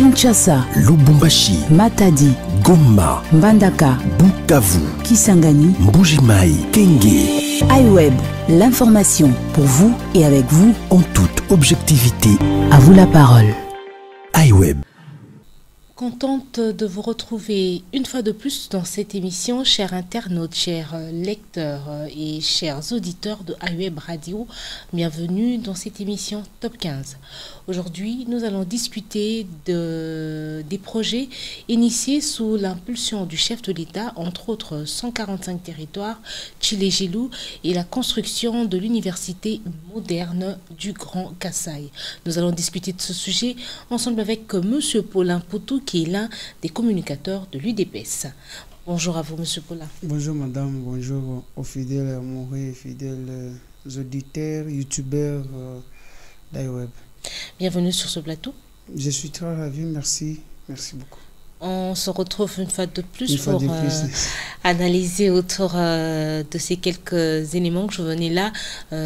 Kinshasa, Lubumbashi, Matadi, Goma, Mbandaka, Bukavu, Kisangani, Mbujimaï, Kenge. iWeb, l'information pour vous et avec vous En toute objectivité, À vous la parole. iWeb. Contente de vous retrouver une fois de plus dans cette émission, chers internautes, chers lecteurs et chers auditeurs de iWeb Radio. Bienvenue dans cette émission Top 15. Aujourd'hui, nous allons discuter des projets initiés sous l'impulsion du chef de l'État, entre autres 145 territoires, Tshilé-Gelou et la construction de l'université moderne du Grand Kasaï. Nous allons discuter de ce sujet ensemble avec M. Paulin Poutou, qui est l'un des communicateurs de l'UDPS. Bonjour à vous, M. Paulin. Bonjour, madame. Bonjour aux fidèles amoureux, fidèles auditeurs, youtubeurs d'iWeb. Bienvenue sur ce plateau. Je suis très ravi, merci. Merci beaucoup. On se retrouve une fois de plus pour analyser autour de ces quelques éléments que je venais là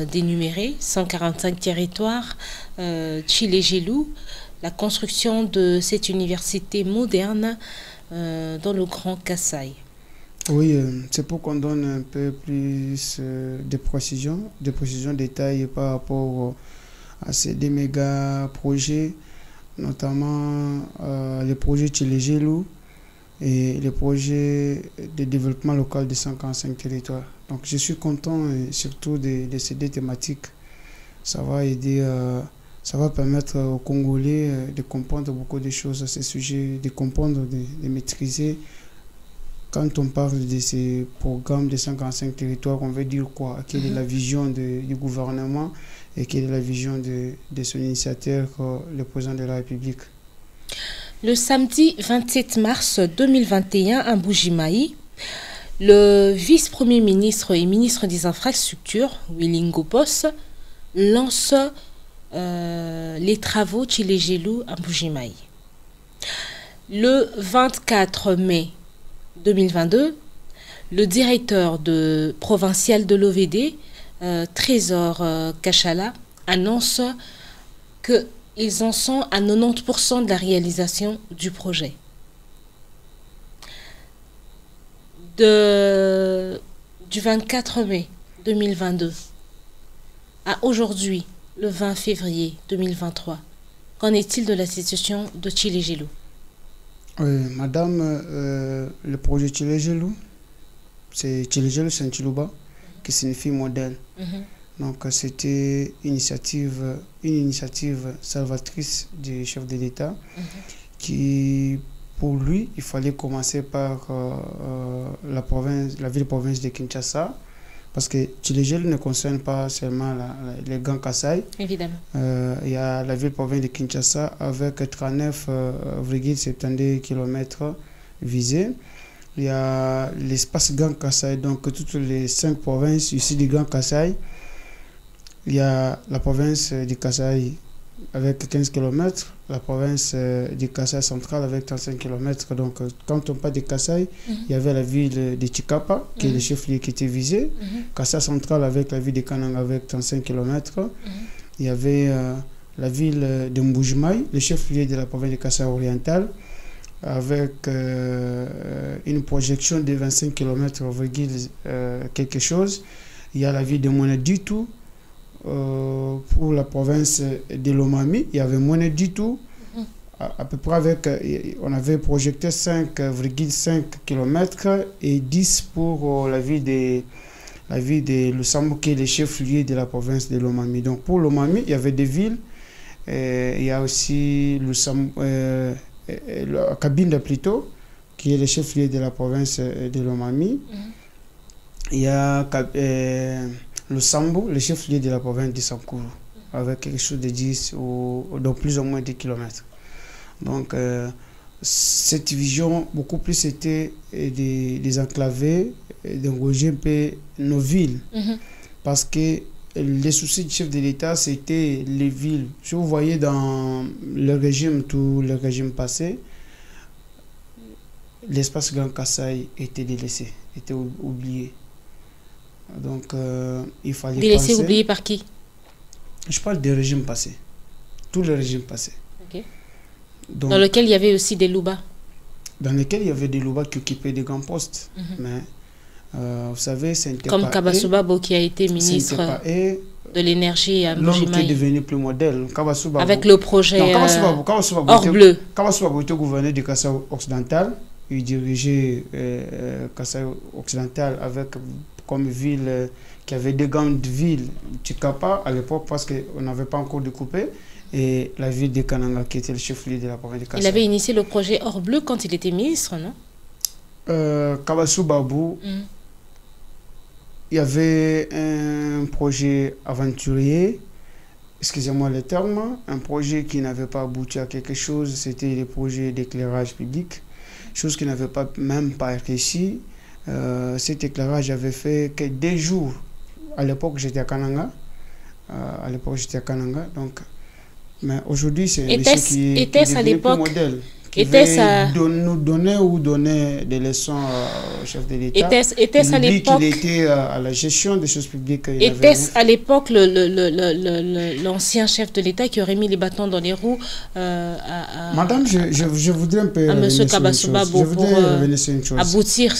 d'énumérer. 145 territoires, Tshilé-Gelou, la construction de cette université moderne dans le Grand Kasaï. Oui, c'est pour qu'on donne un peu plus de précisions détaillées par rapport à ces deux méga projets, notamment les projets Tshilé-Gelou et les projets de développement local de 145 territoires. Donc je suis content surtout de ces deux thématiques. Ça va aider, ça va permettre aux Congolais de comprendre beaucoup de choses à ces sujets, de comprendre, de maîtriser. Quand on parle de ces programmes de 145 territoires, on veut dire quoi? Quelle est la vision du gouvernement et quelle est la vision de son initiateur, le président de la République? Le samedi 27 mars 2021 à Mbujimaï, le vice-premier ministre et ministre des Infrastructures, Willy Ngopos, lance les travaux Tshilé-Gelou à Mbujimaï. Le 24 mai 2022, le directeur provincial de l'OVD, Trésor Kachala, annonce qu'ils en sont à 90% de la réalisation du projet. Du 24 mai 2022 à aujourd'hui, le 20 février 2023, qu'en est-il de la situation de Tshilé-Gelou? Oui, madame, le projet Tshilé-Gelou, c'est Tshilé-Gelou, c'est un Tchilouba, qui signifie modèle. Donc c'était une initiative salvatrice du chef de l'État qui, pour lui, il fallait commencer par la ville-province de Kinshasa, parce que Tshilé-Gelou ne concerne pas seulement les Grands Kasaï. Évidemment. Il y a la ville-province de Kinshasa avec 39,72 km visés. Il y a l'espace Grand Kasaï, donc toutes les 5 provinces ici du Grand Kasaï. Il y a la province du Kasaï avec 15 km, la province du Kasaï central avec 35 km. Donc, quand on parle de Kasaï, il y avait la ville de Tshikapa, qui est le chef-lieu qui était visé. Kasaï central avec la ville de Kanang avec 35 km. Il y avait la ville de Mbujimaï, le chef-lieu de la province de Kasaï oriental, avec une projection de 25 km, quelque chose. Il y a la ville de Mweneditu. Pour la province de Lomami, il y avait moins du tout, à peu près on avait projeté 5,5 km et 10 pour la ville de Lusambo, qui est le chef-lieu de la province de Lomami. Donc pour Lomami, il y avait des villes, il y a aussi la Cabine plutôt, qui est le chef-lieu de la province de Lomami. Il y a le Sambo, le chef-lieu de la province de Sankuru, avec quelque chose de 10 ou donc plus ou moins 10 km. Donc, cette vision, beaucoup plus, était des enclavés, d'engager un peu nos villes. Parce que les soucis du chef de l'État, c'était les villes. Si vous voyez dans le régime, tout le régime passé, l'espace Grand Kasaï était délaissé, était oublié. Donc, il fallait délaissé, oublié par qui? Je parle des régimes passés. Tout le régime passé. Okay. Donc, dans lequel il y avait aussi des loubas. Dans lequel il y avait des loubas qui occupaient des grands postes. Mais vous savez, c'était comme pas Kabasubabo qui a été ministre de l'énergie à l'homme qui est Mbujimayi. devenu plus modèle. Kabasubabo, Avec le projet Kabasubabo Or Bleu. Kabasubabo était gouverneur du Kasaï occidental. Il dirigeait Kasaï occidental avec comme ville qui avait deux grandes villes, Tchikapa à l'époque parce qu'on n'avait pas encore découpé, et la ville de Kananga qui était le chef-lieu de la province de Kasaï. Il avait initié le projet Or Bleu quand il était ministre, non? Kabasubabo, il y avait un projet aventurier, excusez-moi le terme, un projet qui n'avait pas abouti à quelque chose, c'était le projet d'éclairage public, chose qui n'avait pas même pas réussi. Cet éclairage avait fait que 2 jours. À l'époque, j'étais à Kananga. Donc, mais aujourd'hui, c'est un monsieur qui est devenu plus modèle. Qui nous donner des leçons au chef de l'État. Était-ce à l'époque qu'il était à la gestion des choses publiques? Était-ce à l'époque l'ancien chef de l'État qui aurait mis les bâtons dans les roues Madame, je voudrais un peu à M. Kabasubabo pour aboutir?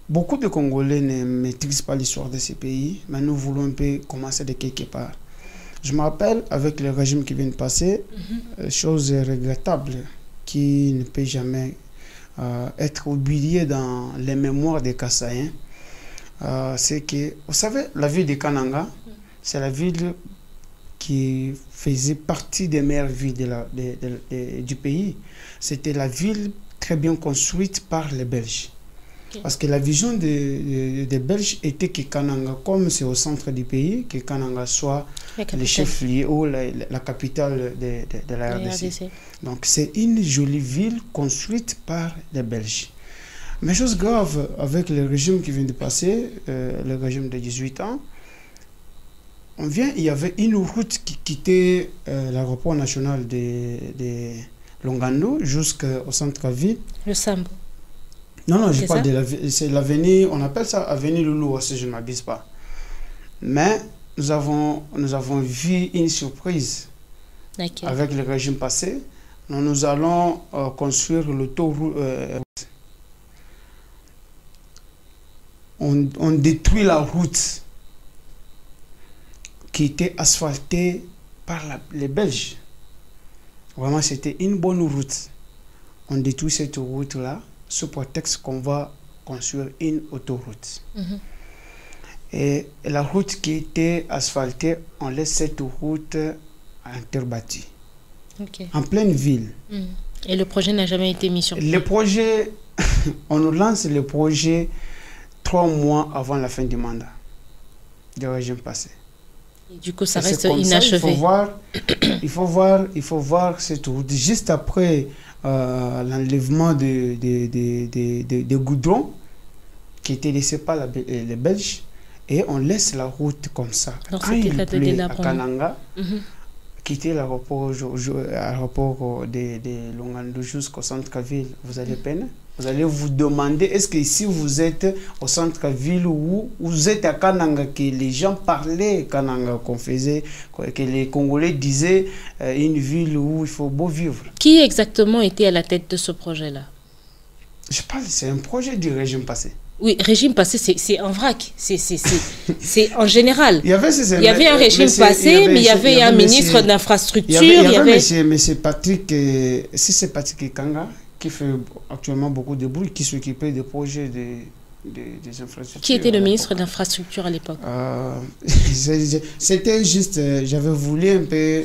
Beaucoup de Congolais ne maîtrisent pas l'histoire de ces pays, mais nous voulons un peu commencer de quelque part. Je me rappelle, avec le régime qui vient de passer, chose regrettable qui ne peut jamais être oubliée dans les mémoires des Kasaïens, c'est que, vous savez, la ville de Kananga, c'est la ville qui faisait partie des meilleures villes du pays. C'était la ville très bien construite par les Belges. Parce que la vision des Belges était que Kananga, comme c'est au centre du pays, que Kananga soit le chef-lieu ou la capitale de la RDC. Donc c'est une jolie ville construite par les Belges. Mais chose grave, avec le régime qui vient de passer, le régime de 18 ans, il y avait une route qui quittait l'aéroport national de Longando jusqu'au centre-ville. Le Sambo. Non, je parle de l'avenue, on appelle ça avenue Loulou, si je ne m'abuse pas. Mais nous avons vu une surprise avec le régime passé. Nous allons construire l'autoroute. On détruit la route qui était asphaltée par les Belges. Vraiment, c'était une bonne route. On détruit cette route-là sous prétexte qu'on va construire une autoroute. Et la route qui était asphaltée, on laisse cette route interbattue. En pleine ville. Et le projet n'a jamais été mis sur pied? Le projet, on nous lance le projet 3 mois avant la fin du mandat du régime passé. Et du coup, ça reste inachevé. Il faut voir cette route. Juste après l'enlèvement des goudrons qui étaient laissés par les Belges, et on laisse la route comme ça. Donc quand il pleut à Kananga, quitter l'aéroport de Longando jusqu'au centre-ville, vous allez peine. Vous allez vous demander, est-ce que si vous êtes au centre-ville ou vous êtes à Kananga, que les gens parlaient Kananga, que les Congolais disaient une ville où il faut beau vivre. Qui exactement était à la tête de ce projet-là? Je parle, c'est un projet du régime passé. Oui, régime passé, c'est en vrac, c'est en général. Il y avait un régime passé, mais il y avait un ministre de l'infrastructure. Il y avait M. Patrick, si c'est Patrick Kanga, qui fait actuellement beaucoup de bruit, qui s'occupait des projets des infrastructures. Qui était le ministre de l'infrastructure à l'époque? C'était juste, j'avais voulu un peu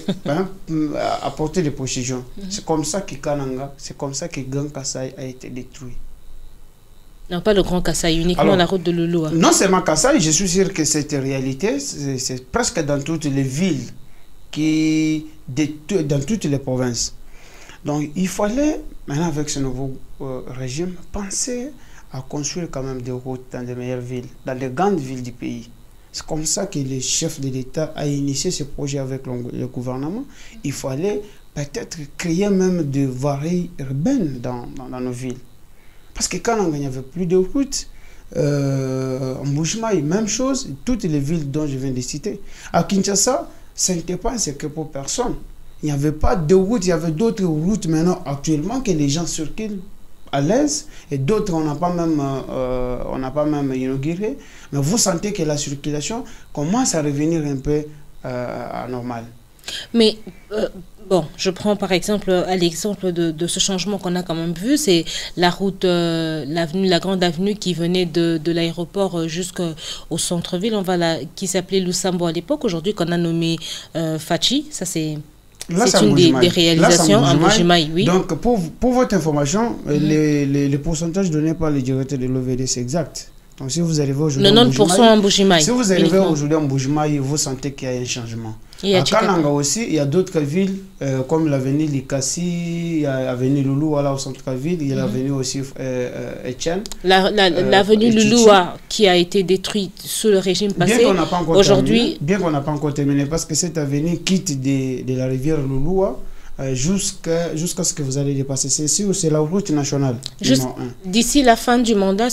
apporter des précisions. C'est comme ça que Kananga, c'est comme ça que Grand Kasaï a été détruit. Non, pas le Grand Kasaï, uniquement la route de Loulou. Non seulement Kasaï, je suis sûr que cette réalité, c'est presque dans toutes les villes, dans toutes les provinces. Donc il fallait, maintenant avec ce nouveau régime, penser à construire quand même des routes dans les meilleures villes, dans les grandes villes du pays. C'est comme ça que le chef de l'État a initié ce projet avec le gouvernement. Il fallait peut-être créer même des voiries urbaines dans nos villes. Parce que quand il n'y avait plus de routes, en Mbujimayi, même chose, toutes les villes dont je viens de citer. À Kinshasa, ce n'était pas un secret pour personne. Il n'y avait pas de route, il y avait d'autres routes maintenant actuellement que les gens circulent à l'aise et d'autres on n'a pas même inauguré. Mais vous sentez que la circulation commence à revenir un peu à normal. Mais bon, je prends par exemple l'exemple de ce changement qu'on a quand même vu, c'est la route, la grande avenue qui venait de l'aéroport jusqu'au centre-ville, qui s'appelait Lusambo à l'époque, aujourd'hui qu'on a nommé Fachi. Ça c'est une des réalisations en Mbuji-Mayi, oui. Donc pour votre information, les pourcentages donnés par les directeurs de l'OVD, c'est exact. Donc si vous arrivez aujourd'hui 90% en Mbuji-Mayi. Si vous arrivez aujourd'hui en Mbuji-Mayi, vous sentez qu'il y a un changement. À Kananga aussi, il y a d'autres villes comme l'avenue Likasi, il y a l'avenue Luluwa au centre-ville, il y a l'avenue aussi Etienne. L'avenue Luluwa qui a été détruite sous le régime passé, aujourd'hui... Bien qu'on n'a pas encore terminé, parce que cette avenue quitte de la rivière Luluwa jusqu'à ce que vous allez dépasser. C'est la route nationale. D'ici la fin du mandat,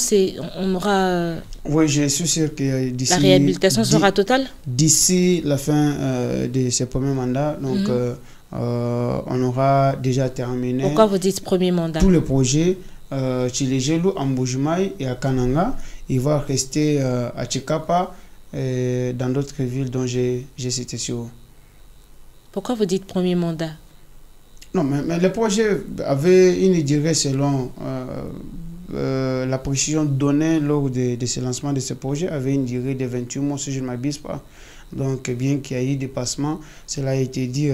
on aura... Oui, je suis sûr que d'ici... La réhabilitation sera totale? D'ici la fin de ce premier mandat, donc on aura déjà terminé... Pourquoi vous dites premier mandat? Tous les projets, Tchilegelou, à Mbuji-Mayi et à Kananga, il va rester à Tchikapa et dans d'autres villes dont j'ai cité sur vous. Pourquoi vous dites premier mandat? Non, mais le projet avait une durée selon la précision donnée lors de ce lancement de ce projet, avait une durée de 28 mois, si je ne m'abuse pas. Donc, bien qu'il y ait eu dépassement, cela a été dit.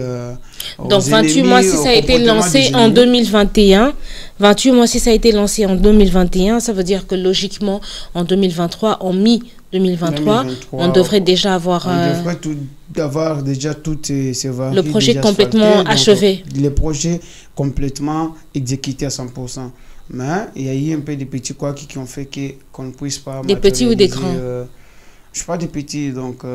Donc, 28 mois si ça a été lancé en 2021. 28 mois si ça a été lancé en 2021, ça veut dire que logiquement, en 2023, en mi-2023, on devrait déjà avoir... On devrait avoir déjà toutes ces variétés. Le projet complètement achevé. Les projets complètement exécutés à 100%. Mais il y a eu un peu de petits quoi qui ont fait qu'on ne puisse pas... Des petits ou des grands? Je ne suis pas des petits, donc...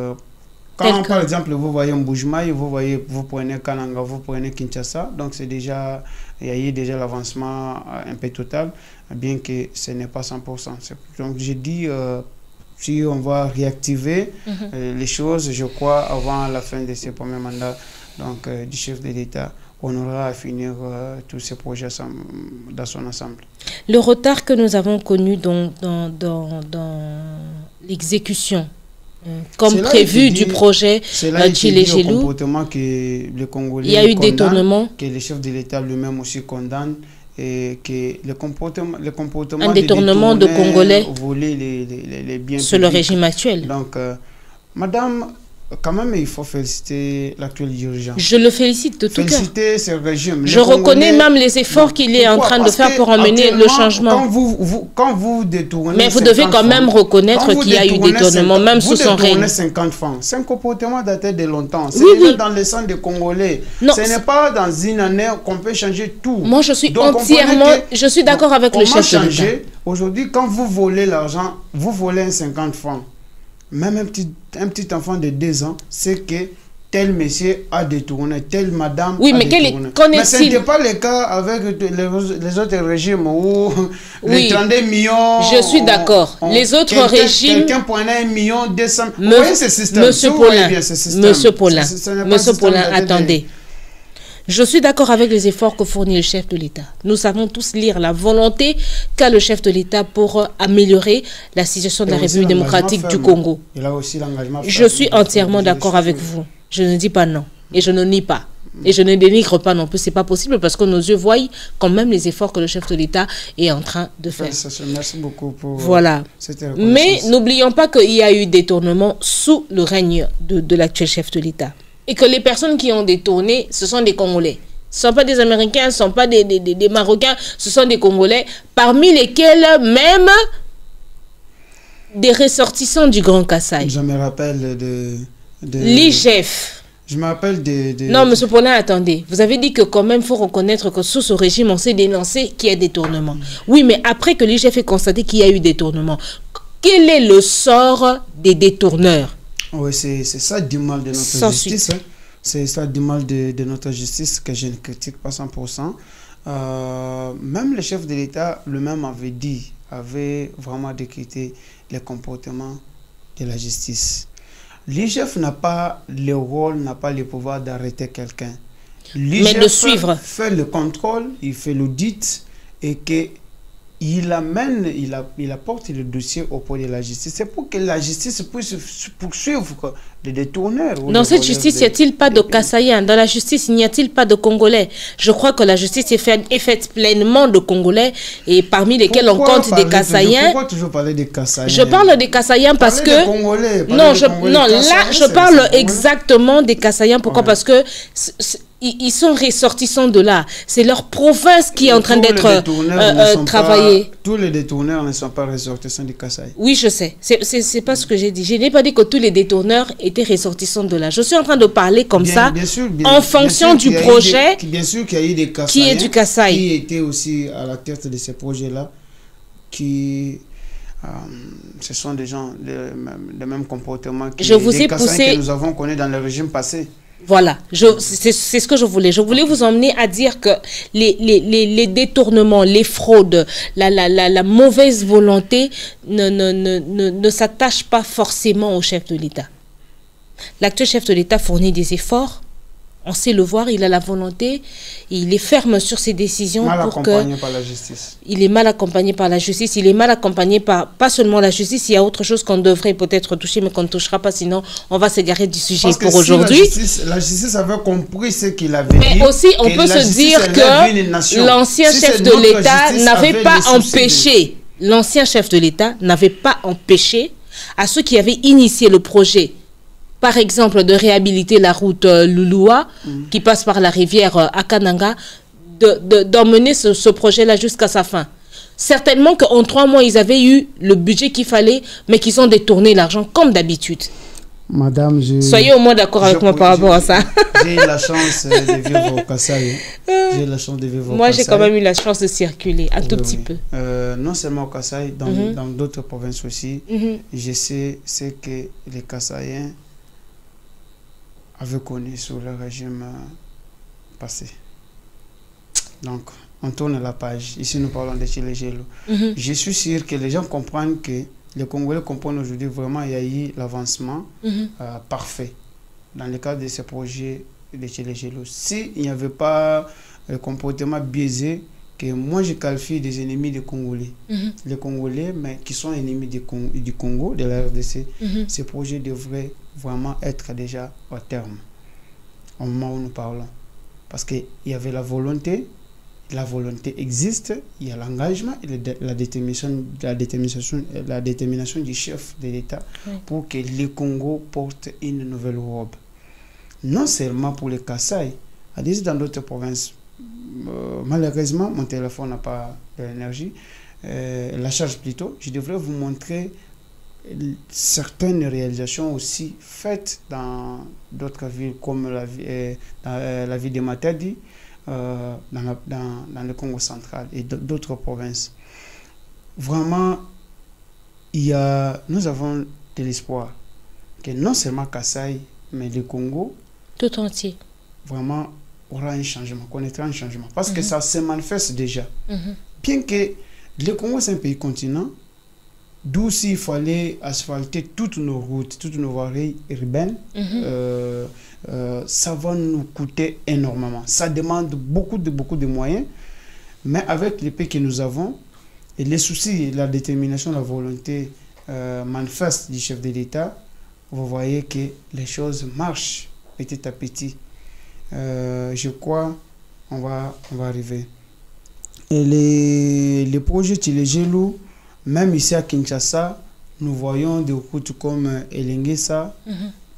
Quand par exemple vous voyez Mbuji-Mayi, vous prenez Kananga, vous prenez Kinshasa, donc c'est déjà, il y a eu déjà l'avancement un peu total, bien que ce n'est pas 100%. Donc je dis, si on va réactiver les choses, je crois, avant la fin de ce premier mandat donc, du chef de l'État, on aura à finir tous ces projets dans son ensemble. Le retard que nous avons connu dans l'exécution comme prévu du projet Tchilegelou, il y a eu détournement, que le chef de l'État lui-même aussi condamne, et que le comportement un détournement de Congolais voler les biens sur le régime actuel. Donc, madame, quand même, il faut féliciter l'actuel dirigeant. Je le félicite de tout cœur. Féliciter ce régime. Je reconnais même les efforts qu'il est en train de faire pour emmener le changement. Quand vous détournez... Mais vous devez quand même reconnaître qu'il y a eu détournement, même sous son règne. Vous détournez 50 francs. C'est un comportement daté de longtemps. C'est oui. Dans le sang des Congolais. Non, ce n'est pas dans une année qu'on peut changer tout. Moi, je suis entièrement... Je suis d'accord avec le chef de l'État. Aujourd'hui, quand vous volez l'argent, vous volez un 50 francs. Même un petit enfant de 2 ans sait que tel monsieur a détourné, telle madame a détourné. Mais ce n'était pas le cas avec les autres régimes où les 32 millions... Je suis d'accord. Les autres régimes... Quelqu'un prenait 1 million 200... Vous voyez ce système? Monsieur Paulin, attendez. Je suis d'accord avec les efforts que fournit le chef de l'État. Nous savons tous lire la volonté qu'a le chef de l'État pour améliorer la situation de la République démocratique du Congo. Je suis entièrement d'accord avec vous. Je ne dis pas non. Et je ne nie pas. Et je ne dénigre pas non plus. Ce n'est pas possible parce que nos yeux voient quand même les efforts que le chef de l'État est en train de faire. Merci beaucoup pour cette reconnaissance. Mais n'oublions pas qu'il y a eu détournement sous le règne de l'actuel chef de l'État. Et que les personnes qui ont détourné, ce sont des Congolais. Ce ne sont pas des Américains, ce ne sont pas des Marocains, ce sont des Congolais, parmi lesquels même des ressortissants du Grand Kassai. Je me rappelle de l'IGF. Je me rappelle Non, M. Paulin, attendez. Vous avez dit que quand même, il faut reconnaître que sous ce régime, on s'est dénoncé qu'il y a détournement. Oui, mais après que l'IGF ait constaté qu'il y a eu détournement, quel est le sort des détourneurs? Oui, c'est ça du mal de notre justice. Hein. C'est ça du mal de notre justice que je ne critique pas 100%. Même le chef de l'État lui-même avait vraiment décrété les comportements de la justice. L'IGF n'a pas le rôle, n'a pas le pouvoir d'arrêter quelqu'un. Mais de suivre. Fait le contrôle, il fait l'audit et que il apporte le dossier auprès de la justice. C'est pour que la justice puisse poursuivre les détourneurs. Dans cette justice, n'y a-t-il pas de Kassaïens? Dans la justice, n'y a-t-il pas de Congolais? Je crois que la justice est faite pleinement de Congolais et parmi lesquels on compte des Kassaïens. Pourquoi toujours parler des Kassaïens? Je parle des Kassaïens parce que... Congolais, non, là, je parle exactement des Kassaïens. Pourquoi? Ouais. Parce que... ils sont ressortissants de là. C'est leur province qui est en train d'être travaillée. Tous les détourneurs ne sont pas ressortissants du Kasaï. Oui, je sais. C'est pas ce que j'ai dit. Je n'ai pas dit que tous les détourneurs étaient ressortissants de là. Je suis en train de parler comme ça, en fonction du projet. Bien sûr qu'il y a eu des Kassaïens qui est du Kasaï, qui étaient aussi à la tête de ces projets-là, qui... ce sont des gens de même comportement que les Kassaïens que nous avons connus dans le régime passé. Voilà, c'est ce que je voulais. Je voulais vous emmener à dire que les détournements, les fraudes, la mauvaise volonté ne s'attachent pas forcément au chef de l'État. L'actuel chef de l'État fournit des efforts. On sait le voir, il a la volonté, il est ferme sur ses décisions. Mal accompagné par la justice. Il est mal accompagné par la justice, il est mal accompagné par, pas seulement la justice, il y a autre chose qu'on devrait peut-être toucher, mais qu'on ne touchera pas, sinon on va s'égarer du sujet pour aujourd'hui. La justice avait compris ce qu'il avait dit. Mais aussi, on peut se dire que l'ancien chef de l'État n'avait pas empêché, l'ancien chef de l'État n'avait pas empêché à ceux qui avaient initié le projet, par exemple, de réhabiliter la route Louloua, qui passe par la rivière Akananga, d'emmener ce projet-là jusqu'à sa fin. Certainement qu'en 3 mois, ils avaient eu le budget qu'il fallait, mais qu'ils ont détourné l'argent comme d'habitude. Madame, soyez au moins d'accord avec moi par rapport à ça. J'ai eu la chance de vivre au Kasaï. J'ai la chance de vivre au Kasaï. Moi, j'ai quand même eu la chance de circuler un tout petit peu. Non seulement au Kasaï, dans d'autres provinces aussi, je sais ce que les Kassaïens avaient connu sous le régime passé. Donc, on tourne la page. Ici, nous parlons de Tchilé-Gélo. Je suis sûr que les gens comprennent que les Congolais comprennent aujourd'hui vraiment qu'il y a eu l'avancement parfait dans le cadre de ces projets de Tchilé-Gélo. S'il n'y avait pas le comportement biaisé que moi je qualifie des ennemis des Congolais, les Congolais, mais qui sont ennemis du Congo, de la RDC, ces projets devraient vraiment être déjà au terme, au moment où nous parlons. Parce qu'il y avait la volonté existe, il y a l'engagement et la détermination du chef de l'État pour que le Congo porte une nouvelle robe. Non seulement pour les Kasaï, dans d'autres provinces. Malheureusement, mon téléphone n'a pas d'énergie, la charge plutôt. Je devrais vous montrer certaines réalisations aussi faites dans d'autres villes comme la ville de Matadi, dans le Congo central et d'autres provinces. Vraiment, nous avons de l'espoir que non seulement Kasaï, mais le Congo tout entier vraiment aura un changement, connaîtra un changement. Parce que ça se manifeste déjà. Bien que le Congo c'est un pays continent, d'où s'il fallait asphalter toutes nos routes, toutes nos voiries urbaines, ça va nous coûter énormément. Ça demande beaucoup de moyens, mais avec les pays que nous avons, et les soucis, la détermination, la volonté manifeste du chef de l'État, vous voyez que les choses marchent petit à petit. Je crois on va arriver. Et les projets Tchilé-Gélo, même ici à Kinshasa, nous voyons des routes comme Elengesa,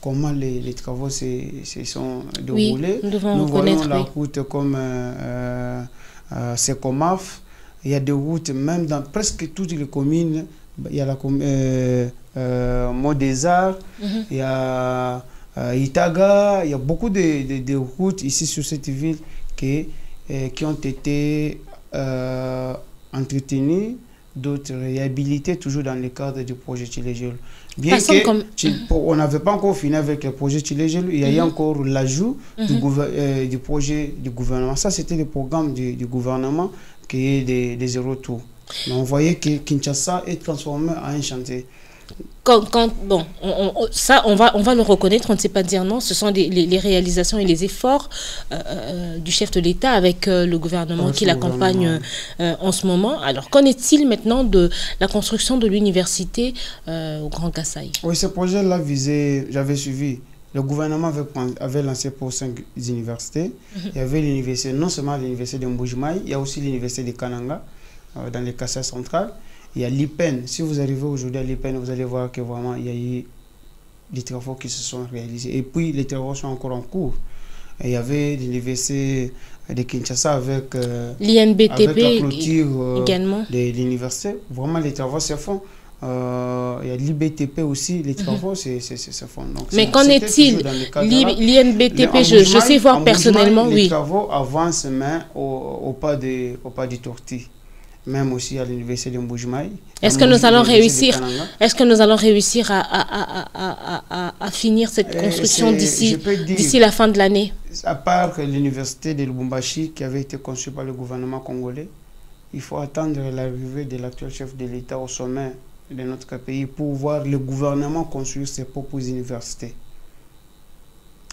comment les travaux se sont déroulés. Oui, nous voyons la route comme Sekomaf. Il y a des routes, même dans presque toutes les communes. Il y a la commune Modésar, il y a Itaga, il y a beaucoup de routes ici sur cette ville qui ont été entretenues, d'autres réhabilitées, toujours dans le cadre du projet Tchilé-Gélo. Bien que on n'avait pas encore fini avec le projet Tchilé-Gélo, il y a eu encore l'ajout du projet du gouvernement. Ça, c'était le programme du gouvernement qui est des zéro tours. Mais on voyait que Kinshasa est transformé en un chantier. Bon, ça, on va le reconnaître, on ne sait pas dire non. Ce sont les réalisations et les efforts du chef de l'État avec le gouvernement qui l'accompagne en ce moment. Alors, qu'en est-il maintenant de la construction de l'université au Grand Kasaï? Oui, ce projet-là visait, j'avais suivi. Le gouvernement avait lancé pour 5 universités. Il y avait l'université, non seulement l'université de Mbujimai, il y a aussi l'université de Kananga, dans les Kasaï centrales. Il y a l'IPEN. Si vous arrivez aujourd'hui à l'IPEN, vous allez voir que vraiment, il y a eu des travaux qui se sont réalisés. Et puis, les travaux sont encore en cours. Et il y avait l'université de Kinshasa avec l'INBTP la clôture également de l'université. Vraiment, les travaux se font. Il y a l'IBTP aussi, les travaux se font. Donc, mais qu'en est-il? L'INBTP, je sais voir personnellement, oui. Les travaux avancent, mais au pas du tortille. Même aussi à l'université de Mbujimai. Est-ce que nous allons réussir? Est-ce que nous allons réussir à finir cette construction d'ici la fin de l'année? À part l'université de Lubumbashi qui avait été conçue par le gouvernement congolais, il faut attendre l'arrivée de l'actuel chef de l'État au sommet de notre pays pour voir le gouvernement construire ses propres universités.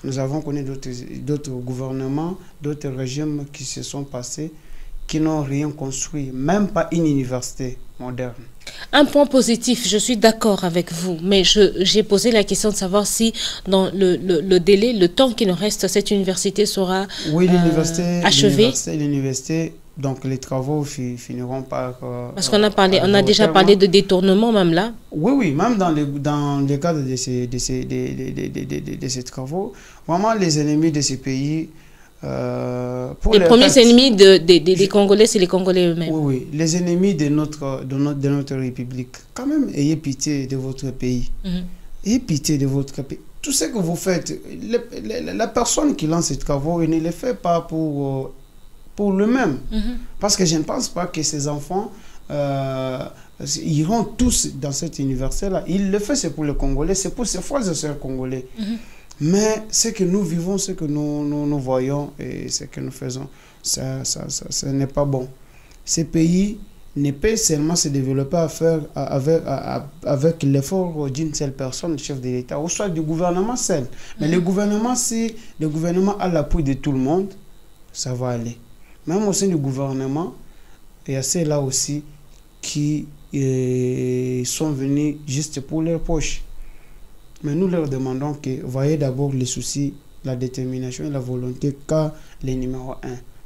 Nous avons connu d'autres gouvernements, d'autres régimes qui se sont passés, qui n'ont rien construit, même pas une université moderne. Un point positif, je suis d'accord avec vous, mais j'ai posé la question de savoir si dans le délai, le temps qui nous reste, cette université sera achevée. L'université, donc les travaux finiront par... Parce qu'on a déjà parlé de détournement même là. Oui, même dans le cadre de ces travaux, vraiment les ennemis de ces pays... les premiers ennemis des Congolais, c'est les Congolais eux-mêmes. Oui, les ennemis de notre République. Quand même, ayez pitié de votre pays. Ayez pitié de votre pays. Tout ce que vous faites, la personne qui lance ces travaux, elle ne le fait pas pour lui-même. Parce que je ne pense pas que ces enfants iront tous dans cette université-là. Il le fait, c'est pour les Congolais, c'est pour ses frères et sœurs congolais. Mais ce que nous vivons, ce que nous voyons et ce que nous faisons, ça n'est pas bon. Ces pays ne peuvent seulement se développer avec l'effort d'une seule personne, chef de l'État, ou soit du gouvernement seul. Mais le gouvernement, si le gouvernement a l'appui de tout le monde, ça va aller. Même au sein du gouvernement, il y a ceux-là aussi qui sont venus juste pour leurs poches. Mais nous leur demandons que voyez d'abord les soucis, la détermination et la volonté qu'a les numéro 1.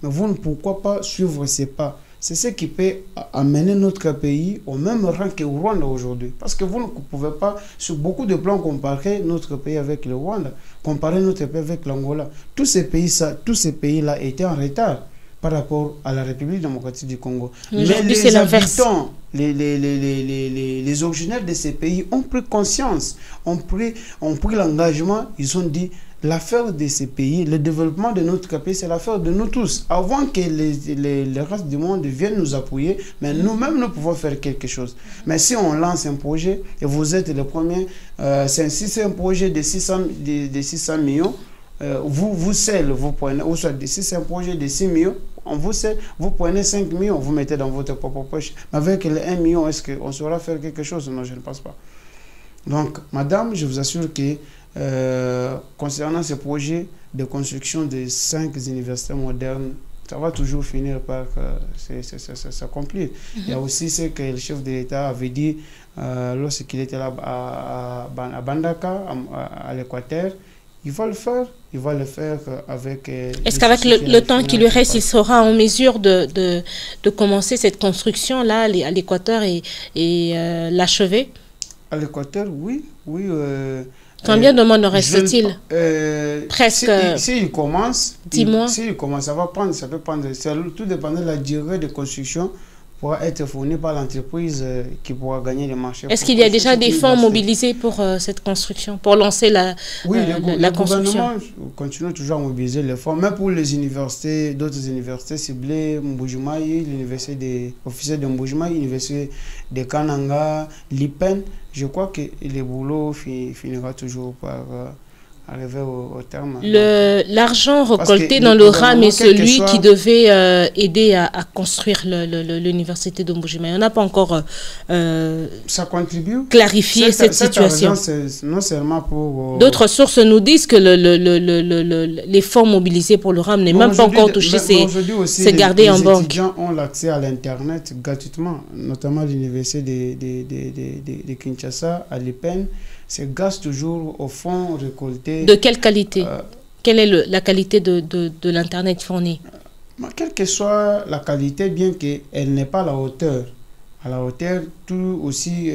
Mais vous, pourquoi pas suivre ces pas? C'est ce qui peut amener notre pays au même rang que le Rwanda aujourd'hui. Parce que vous ne pouvez pas, sur beaucoup de plans, comparer notre pays avec le Rwanda, comparer notre pays avec l'Angola. Tous ces pays-là étaient en retard par rapport à la République démocratique du Congo. Mais les habitants, les originaires de ces pays ont pris conscience, ont pris l'engagement, ils ont dit l'affaire de ces pays, le développement de notre pays, c'est l'affaire de nous tous. Avant que les restes du monde viennent nous appuyer, mais nous-mêmes, nous pouvons faire quelque chose. Mais si on lance un projet, et vous êtes le premier, si c'est un projet de 600 millions, vous seul, vous prenez, ou soit si c'est un projet de 6 millions, vous prenez 5 millions, vous mettez dans votre propre poche. Avec les 1 million, est-ce qu'on saura faire quelque chose? Non, je ne pense pas. Donc, madame, je vous assure que concernant ce projet de construction de 5 universités modernes, ça va toujours finir par s'accomplir. Il y a aussi ce que le chef de l'État avait dit lorsqu'il était là à Bandaka, à l'Équateur. Il va le faire avec... Est-ce qu'avec le temps qui lui reste, il sera en mesure de commencer cette construction-là à l'Équateur et l'achever? À l'Équateur, oui. Combien de mois ne reste-t-il? Presque. S'il commence, 10 mois. S'il commence, ça peut prendre. Tout dépend de la durée de construction pourra être fournie par l'entreprise qui pourra gagner les marchés. Est-ce qu'il y a déjà des fonds mobilisés pour cette construction, pour lancer la construction? Le gouvernement continue toujours à mobiliser les fonds, même pour les universités, d'autres universités ciblées, Mbujimai, l'université des officiers de Mbujimai, l'université de Kananga, l'IPEN. Je crois que le boulot finira toujours par arriver au terme. L'argent récolté dans le RAM est celui qui devait aider à construire l'université de Mbuji-Mayi. On n'a pas encore ça contribue clarifié cette situation. Non seulement pour... D'autres sources nous disent que les fonds mobilisés pour le RAM n'est même pas encore touché, c'est gardé en banque. Les étudiants ont l'accès à l'Internet gratuitement, notamment à l'université de Kinshasa, à l'IPEN. C'est grâce toujours aux fonds récoltés. De quelle qualité? Quelle est la qualité de l'Internet fourni? Quelle que soit la qualité, bien qu'elle n'est pas à la hauteur. À la hauteur, tout aussi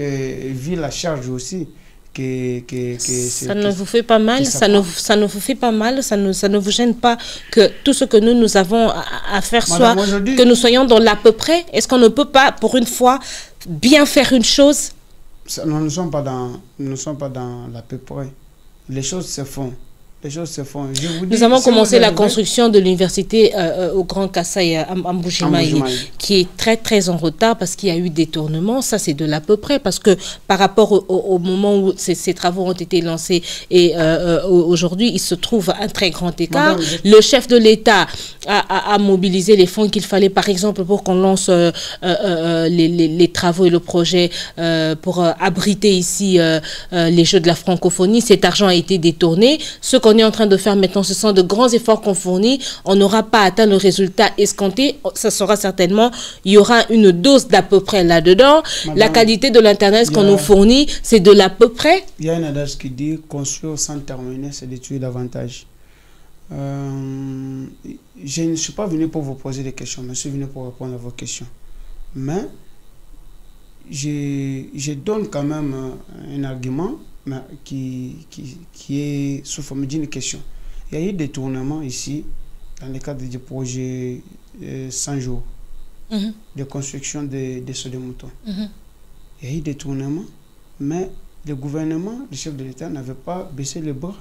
vit la charge aussi. Ça ne vous fait pas mal, ça ne vous fait pas mal, ça ne vous gêne pas que tout ce que nous avons à faire soit que nous soyons dans l'à peu près? Est-ce qu'on ne peut pas, pour une fois, bien faire une chose? Nous ne sommes pas dans l'à peu près. Les choses se font. Nous avons commencé la construction de l'université au Grand Kasaï à Mbuji-Mayi, qui est très très en retard parce qu'il y a eu détournement. Ça, c'est de l'à peu près, parce que par rapport au moment où ces travaux ont été lancés et aujourd'hui, il se trouve un très grand écart. Le chef de l'État a mobilisé les fonds qu'il fallait, par exemple, pour qu'on lance les travaux et le projet pour abriter ici les Jeux de la francophonie. Cet argent a été détourné. Ce qu'on est en train de faire maintenant, ce sont de grands efforts qu'on fournit. On n'aura pas atteint le résultat escompté. Ça sera certainement, il y aura une dose d'à peu près là-dedans. La qualité de l'Internet qu'on nous fournit, c'est de l'à peu près. Il y a un adage qui dit construire sans terminer, c'est détruire davantage. Je ne suis pas venu pour vous poser des questions, mais je suis venu pour répondre à vos questions. Mais je donne quand même un argument qui est sous forme d'une question. Il y a eu des tournements ici, dans le cadre du projet 100 jours de construction des sauts de moutons. Il y a eu des tournements, mais le gouvernement, le chef de l'État n'avait pas baissé les bras.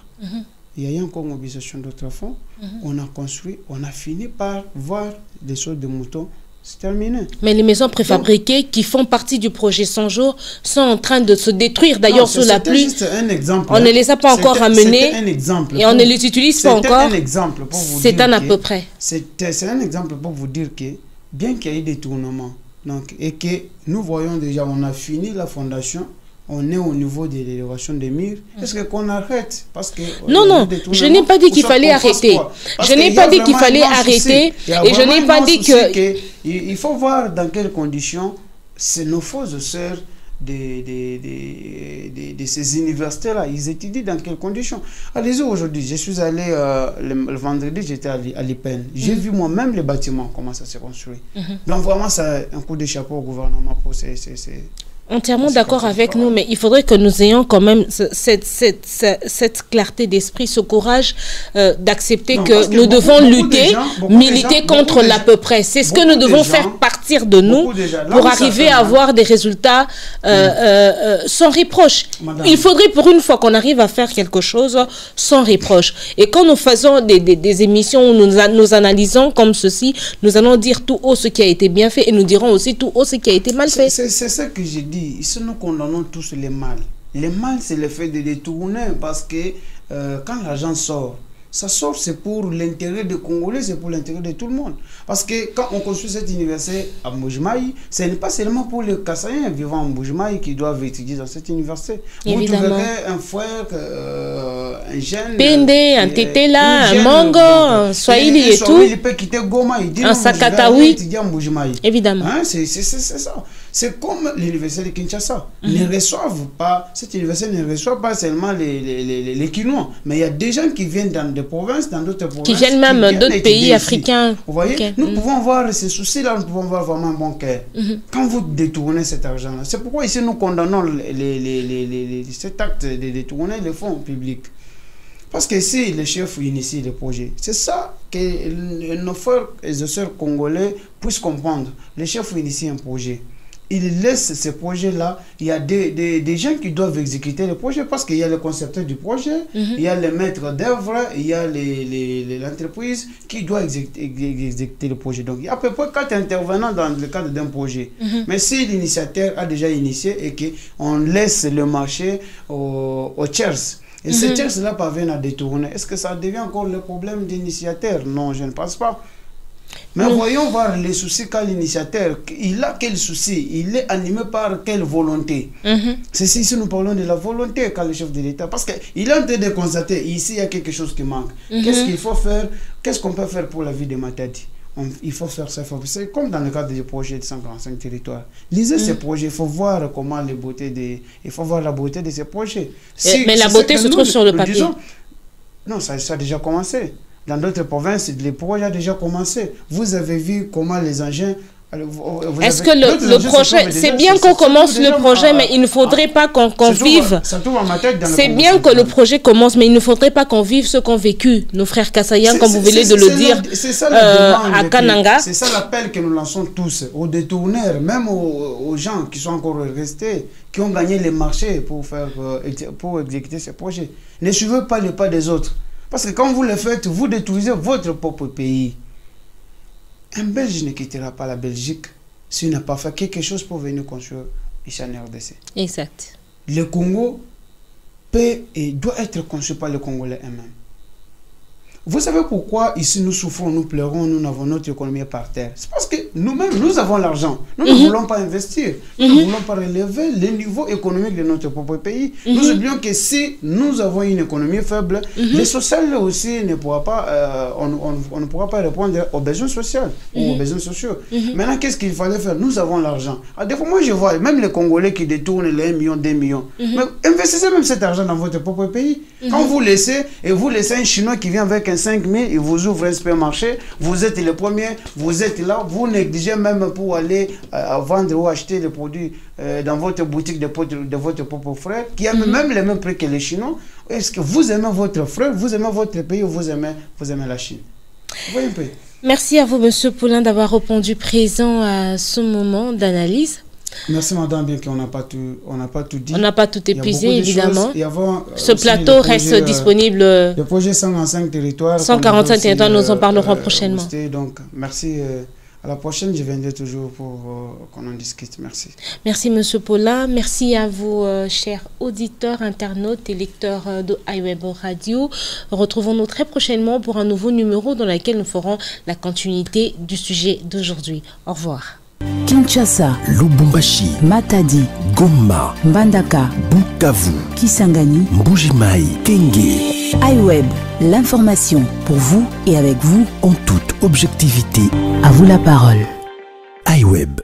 Il y a eu encore mobilisation d'autres fonds. On a construit, on a fini par voir les sauts de moutons. C'est terminé. Mais les maisons préfabriquées qui font partie du projet 100 jours sont en train de se détruire. D'ailleurs, sous la pluie, juste un exemple, on ne les a pas encore ramenés et on ne les utilise pas encore. C'est un à peu près. C'est un exemple pour vous dire que, bien qu'il y ait des tournements, donc, et que nous voyons déjà, on a fini la fondation, on est au niveau de l'élévation des murs. Est-ce qu'on arrête? Parce que non, je n'ai pas dit qu'il fallait arrêter. Je n'ai pas dit qu'il fallait arrêter et je n'ai pas dit que... Il faut voir dans quelles conditions nos frères et sœurs de ces universités-là, ils étudient dans quelles conditions. Allez-y aujourd'hui, je suis allé le vendredi, j'étais à l'IPEN. J'ai vu moi-même les bâtiments, comment ça s'est construit. Donc vraiment, c'est un coup de chapeau au gouvernement pour ces entièrement d'accord avec nous, mais il faudrait que nous ayons quand même cette clarté d'esprit, ce courage d'accepter que nous devons lutter, militer contre l'à peu près. C'est ce que nous devons faire partir de nous pour arriver à avoir des résultats sans reproche. Il faudrait pour une fois qu'on arrive à faire quelque chose sans reproche. Et quand nous faisons des émissions où nous analysons comme ceci, nous allons dire tout haut ce qui a été bien fait et nous dirons aussi tout haut ce qui a été mal fait. C'est ça que j'ai dit. Ici, nous condamnons tous les mal. Les mal, c'est le fait de détourner parce que quand l'argent sort, ça sort, c'est pour l'intérêt des Congolais, c'est pour l'intérêt de tout le monde. Parce que quand on construit cette université à Mbuji-Mayi, ce n'est pas seulement pour les Kassaïens vivant à Mbuji-Mayi qui doivent étudier dans cette université. Évidemment. Vous trouverez un frère, un jeune... Pende, un Tétéla, un Mango, un Swahili et tout. Il peut quitter Goma, il dit un Sakataoui. Évidemment. Hein, c'est ça. C'est comme l'université de Kinshasa. Ne reçoivent pas, cette université ne reçoit pas seulement les Kinois, mais il y a des gens qui viennent dans des provinces, dans d'autres provinces. Qui viennent même d'autres pays africains. Vous voyez, nous pouvons voir ces soucis-là, nous pouvons voir vraiment un bon cœur. Quand vous détournez cet argent-là, c'est pourquoi ici nous condamnons cet acte de détourner les fonds publics. Parce que si les chefs initient les projets, c'est ça que nos frères et sœurs congolais puissent comprendre. Les chefs initient un projet. Ils laissent ces projets-là. Il y a des gens qui doivent exécuter le projet parce qu'il y a le concepteur du projet, il y a le maître d'œuvre, il y a l'entreprise qui doit exécuter le projet. Donc, il y a à peu près 4 intervenants dans le cadre d'un projet. Mais si l'initiateur a déjà initié et qu'on laisse le marché aux tiers, Et ces textes-là parviennent à détourner. Est-ce que ça devient encore le problème d'initiateur? Non, je ne pense pas. Mais voyons voir les soucis qu'a l'initiateur. Il a quel souci? Il est animé par quelle volonté? C'est si nous parlons de la volonté qu'a le chef de l'État. Parce qu'il est en train de constater, ici, il y a quelque chose qui manque. Qu'est-ce qu'il faut faire? Qu'est-ce qu'on peut faire pour la vie de Matadi? Il faut faire ça. C'est comme dans le cadre du projet de 145 territoires. Lisez ces projets, il faut voir comment les beautés il faut voir la beauté de ces projets. Mais la beauté se trouve sur le papier. Disons, non, ça a déjà commencé. Dans d'autres provinces, les projets ont déjà commencé. Vous avez vu comment les engins... Est-ce que le projet... C'est bien qu'on commence le projet, mais il ne faudrait pas qu'on vive... C'est bien que le projet commence, mais il ne faudrait pas qu'on vive ce qu'ont vécu nos frères Kassaïens, comme vous venez de le dire, à Kananga. C'est ça l'appel que nous lançons tous, aux détourneurs, même aux gens qui sont encore restés, qui ont gagné les marchés pour exécuter ces projets. Ne suivez pas les pas des autres. Parce que quand vous le faites, vous détruisez votre propre pays. Un Belge ne quittera pas la Belgique s'il n'a pas fait quelque chose pour venir construire ici en RDC. Exact. Le Congo peut et doit être construit par les Congolais eux-mêmes. Vous savez pourquoi ici nous souffrons, nous pleurons, nous avons notre économie par terre? C'est parce que nous-mêmes, nous avons l'argent. Nous ne voulons pas investir. Nous ne voulons pas relever le niveau économique de notre propre pays. Nous oublions que si nous avons une économie faible, le social aussi ne pourra pas, on ne pourra pas répondre aux besoins sociaux ou aux besoins sociaux. Maintenant, qu'est-ce qu'il fallait faire? Nous avons l'argent. Des fois, moi je vois même les Congolais qui détournent les 1 million, 2 millions. Mais investissez même cet argent dans votre propre pays. Quand vous laissez, et vous laissez un Chinois qui vient avec un 5 000, il vous ouvre un supermarché, vous êtes le premier, vous êtes là, vous négligez même pour aller vendre ou acheter les produits dans votre boutique de votre propre frère, qui a même les mêmes prix que les Chinois. Est-ce que vous aimez votre frère, vous aimez votre pays ou vous aimez la Chine? Voyez un peu. Merci à vous, Monsieur Poulain, d'avoir répondu présent à ce moment d'analyse. Merci madame, bien qu'on n'a pas tout dit. On n'a pas tout épuisé, évidemment. Ce plateau reste disponible. Le projet 145 territoires. 145 territoires, nous en parlerons prochainement. Donc, merci. À la prochaine, je viendrai toujours pour qu'on en discute. Merci. Merci, Monsieur Poulain. Merci à vous, chers auditeurs, internautes et lecteurs de iWeb Radio. Retrouvons-nous très prochainement pour un nouveau numéro dans lequel nous ferons la continuité du sujet d'aujourd'hui. Au revoir. Kinshasa, Lubumbashi, Matadi, Goma, Mbandaka, Bukavu, Kisangani, Mbuji-Mayi, Kenge. iWeb, l'information pour vous et avec vous en toute objectivité. À vous la parole. iWeb.